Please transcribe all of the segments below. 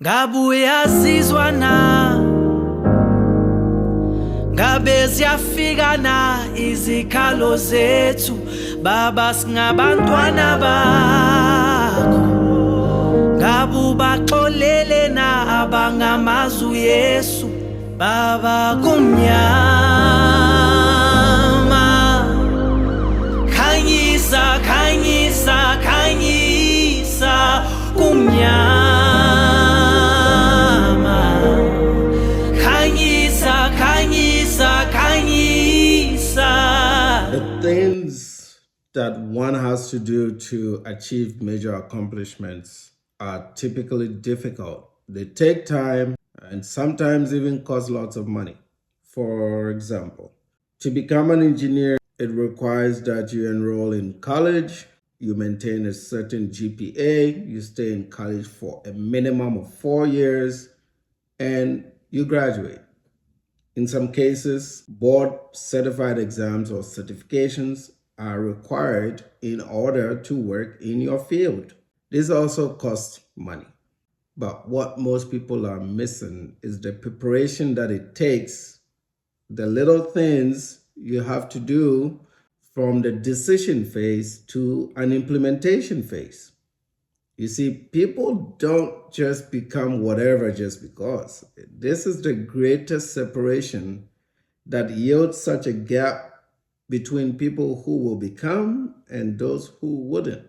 Ngabuya sizwa na ngabe siyafika na izikhalo zethu baba singabantwana bakho ngabu baxolele na abangamazi uYesu baba kumnyama khanyisa khanyisa khanyisa kumnyama The things that one has to do to achieve major accomplishments are typically difficult. They take time and sometimes even cost lots of money. For example, to become an engineer, it requires that you enroll in college, you maintain a certain GPA, you stay in college for a minimum of 4 years, and you graduate. In some cases, board-certified exams or certifications are required in order to work in your field. This also costs money. But what most people are missing is the preparation that it takes, the little things you have to do from the decision phase to an implementation phase. You see, people don't just become whatever just because. This is the greatest separation that yields such a gap between people who will become and those who wouldn't.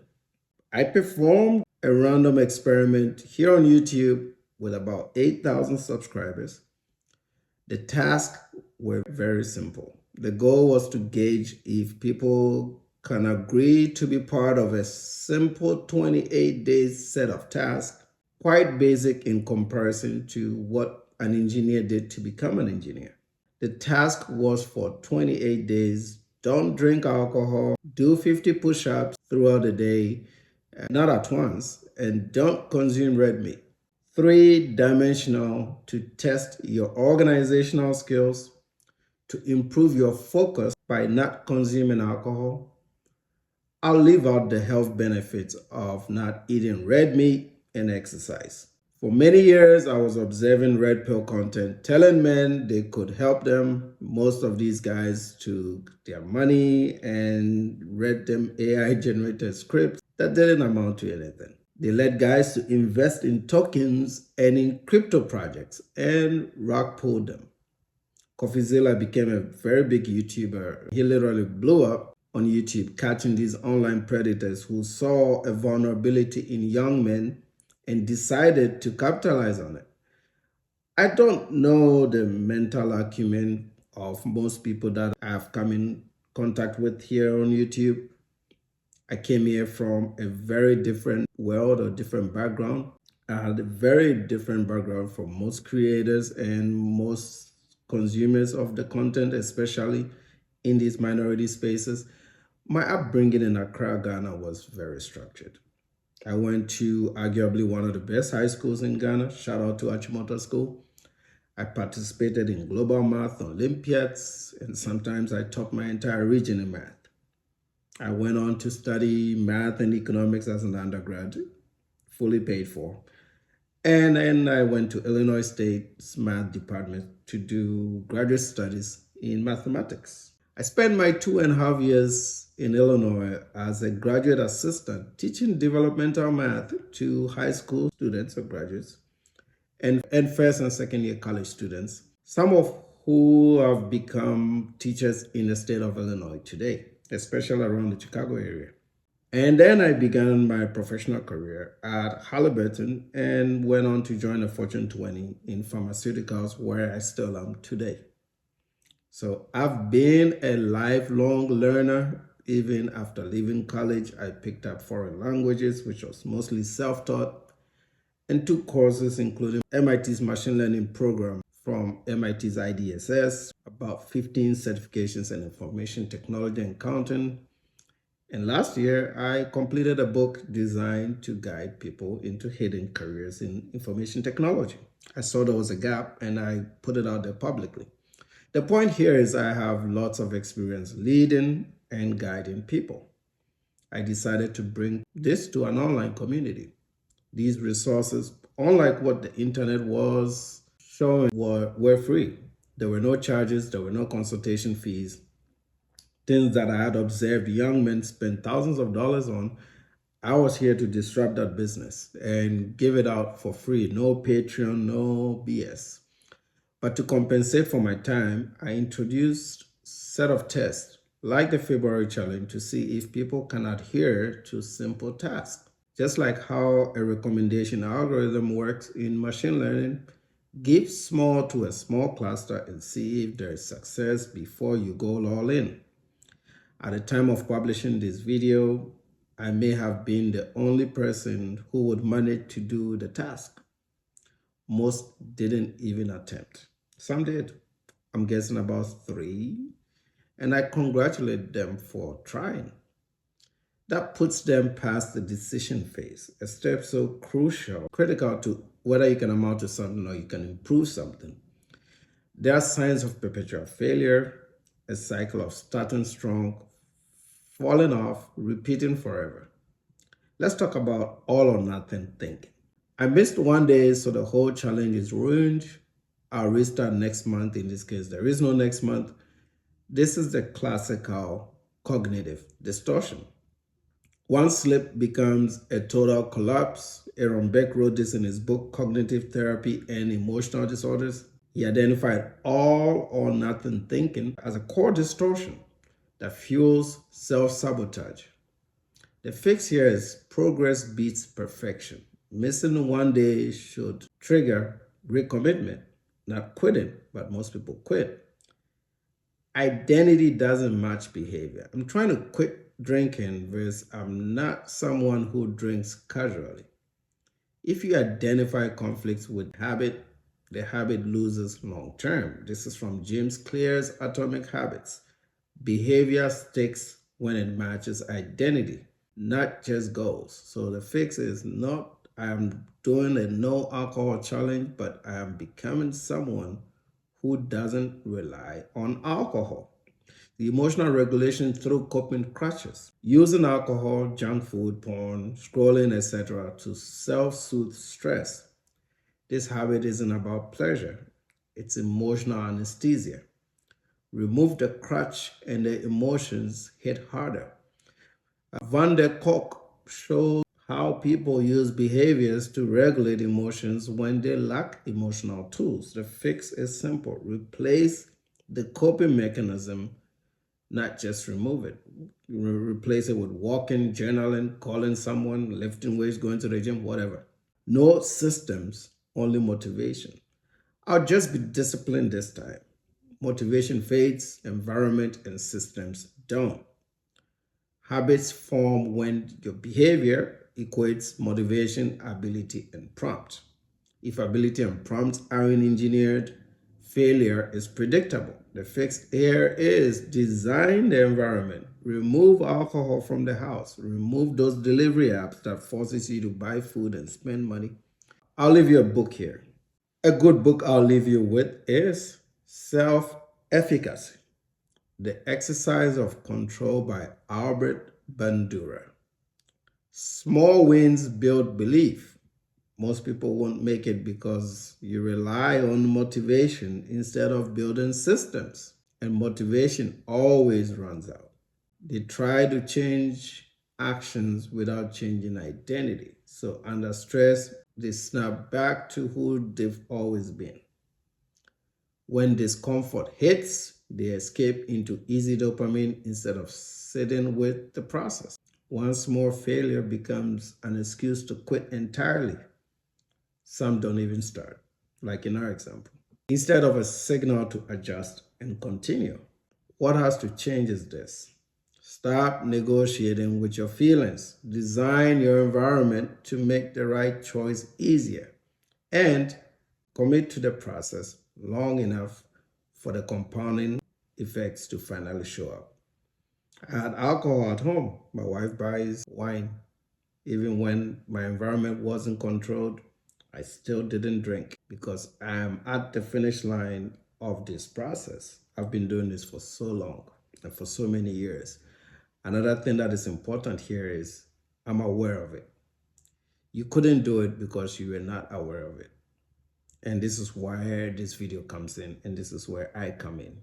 I performed a random experiment here on YouTube with about 8,000 subscribers. The tasks were very simple. The goal was to gauge if people can agree to be part of a simple 28-day set of tasks, quite basic in comparison to what an engineer did to become an engineer. The task was for 28 days. Don't drink alcohol, do 50 push-ups throughout the day, not at once, and don't consume red meat. 3-dimensional to test your organizational skills, to improve your focus by not consuming alcohol. I'll leave out the health benefits of not eating red meat and exercise. For many years, I was observing red pill content, telling men they could help them, most of these guys, to their money, and read them AI-generated scripts that didn't amount to anything. They led guys to invest in tokens and in crypto projects and rug pulled them. CoffeeZilla became a very big YouTuber. He literally blew up on YouTube, catching these online predators who saw a vulnerability in young men and decided to capitalize on it. I don't know the mental acumen of most people that I've come in contact with here on YouTube. I came here from a very different world or different background. I had a very different background from most creators and most consumers of the content, especially in these minority spaces. My upbringing in Accra, Ghana was very structured. I went to arguably one of the best high schools in Ghana. Shout out to Achimota School. I participated in global math Olympiads, and sometimes I topped my entire region in math. I went on to study math and economics as an undergraduate, fully paid for. And then I went to Illinois State's math department to do graduate studies in mathematics. I spent my 2.5 years in Illinois as a graduate assistant teaching developmental math to high school students or graduates and first and second year college students, some of who have become teachers in the state of Illinois today, especially around the Chicago area. And then I began my professional career at Halliburton and went on to join the Fortune 20 in pharmaceuticals, where I still am today. So I've been a lifelong learner. Even after leaving college, I picked up foreign languages, which was mostly self-taught, and took courses including MIT's machine learning program from MIT's IDSS, about 15 certifications in information technology and accounting. And last year, I completed a book designed to guide people into hidden careers in information technology. I saw there was a gap and I put it out there publicly. The point here is I have lots of experience leading and guiding people. I decided to bring this to an online community. These resources unlike what the internet was showing, were free. There were no charges, there were no consultation fees. Things that I had observed young men spend thousands of dollars on, I was here to disrupt that business and give it out for free. No Patreon, no BS. But to compensate for my time, I introduced a set of tests like the February challenge to see if people can adhere to simple tasks. Just like how a recommendation algorithm works in machine learning, give small to a small cluster and see if there is success before you go all in. At the time of publishing this video, I may have been the only person who would manage to do the task. Most didn't even attempt. Some did. I'm guessing about 3. And I congratulate them for trying. That puts them past the decision phase, a step so crucial, critical to whether you can amount to something or you can improve something. There are signs of perpetual failure, a cycle of starting strong, falling off, repeating forever. Let's talk about all or nothing thinking. I missed one day, so the whole challenge is ruined. I'll restart next month. In this case, there is no next month. This is the classical cognitive distortion. One slip becomes a total collapse. Aaron Beck wrote this in his book, Cognitive Therapy and Emotional Disorders. He identified all or nothing thinking as a core distortion that fuels self-sabotage. The fix here is progress beats perfection. Missing one day should trigger recommitment, not quitting, but most people quit. Identity doesn't match behavior. I'm trying to quit drinking versus I'm not someone who drinks casually. If you identify conflicts with habit, the habit loses long term. This is from James Clear's Atomic Habits. Behavior sticks when it matches identity, not just goals. So the fix is not I am doing a no alcohol challenge, but I am becoming someone who doesn't rely on alcohol. The emotional regulation through coping crutches, using alcohol, junk food, porn, scrolling, etc. to self-soothe stress. This habit isn't about pleasure, it's emotional anesthesia. Remove the crutch and the emotions hit harder. Van der Kolk shows how people use behaviors to regulate emotions when they lack emotional tools. The fix is simple. Replace the coping mechanism, not just remove it. Replace it with walking, journaling, calling someone, lifting weights, going to the gym, whatever. No systems, only motivation. I'll just be disciplined this time. Motivation fades, environment and systems don't. Habits form when your behavior equates motivation, ability, and prompt. If ability and prompt aren't engineered, failure is predictable. The fix here is design the environment. Remove alcohol from the house. Remove those delivery apps that forces you to buy food and spend money. I'll leave you a book here. A good book I'll leave you with is Self-efficacy, The Exercise of Control by Albert Bandura. Small wins build belief. Most people won't make it because you rely on motivation instead of building systems. And motivation always runs out. They try to change actions without changing identity. So under stress, they snap back to who they've always been. When discomfort hits, they escape into easy dopamine instead of sitting with the process. Once more, failure becomes an excuse to quit entirely. Some don't even start, like in our example. Instead of a signal to adjust and continue. What has to change is this. Stop negotiating with your feelings. Design your environment to make the right choice easier. And commit to the process long enough for the compounding effects to finally show up. I had alcohol at home. My wife buys wine. Even when my environment wasn't controlled, I still didn't drink because I am at the finish line of this process. I've been doing this for so long and for so many years. Another thing that is important here is I'm aware of it. You couldn't do it because you were not aware of it. And this is where this video comes in, and this is where I come in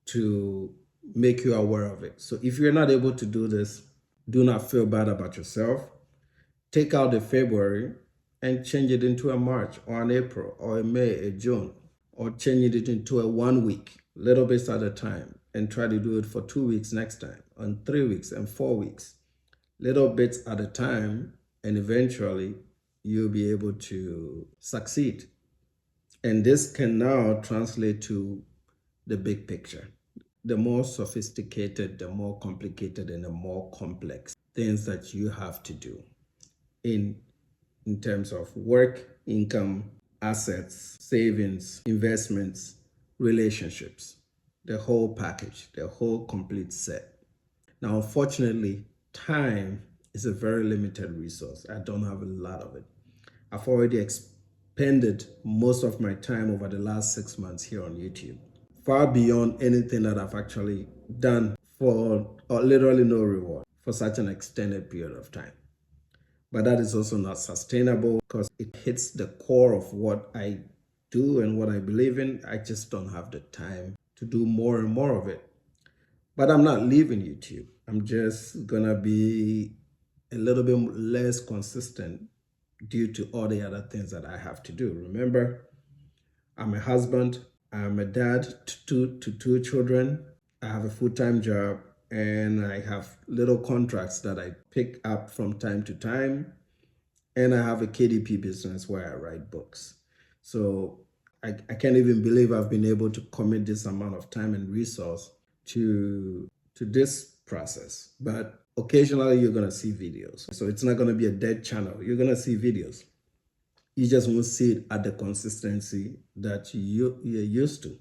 to make you aware of it. So if you're not able to do this, do not feel bad about yourself. Take out the February and change it into a March or an April or a May, a June, or change it into a 1 week, little bits at a time, and try to do it for 2 weeks next time, and 3 weeks and 4 weeks, little bits at a time, and eventually you'll be able to succeed. And this can now translate to the big picture. The more sophisticated, the more complicated, and the more complex things that you have to do in terms of work, income, assets, savings, investments, relationships, the whole package, the whole complete set. Now, unfortunately, time is a very limited resource. I don't have a lot of it. I've already expended most of my time over the last 6 months here on YouTube, far beyond anything that I've actually done for literally no reward for such an extended period of time. But that is also not sustainable because it hits the core of what I do and what I believe in. I just don't have the time to do more and more of it. But I'm not leaving YouTube. I'm just gonna be a little bit less consistent due to all the other things that I have to do. Remember, I'm a husband, I'm a dad to two children, I have a full-time job, and I have little contracts that I pick up from time to time, and I have a KDP business where I write books. So I can't even believe I've been able to commit this amount of time and resource to this process. But occasionally you're gonna see videos. So it's not gonna be a dead channel. You're gonna see videos. You just won't see it at the consistency that you're used to.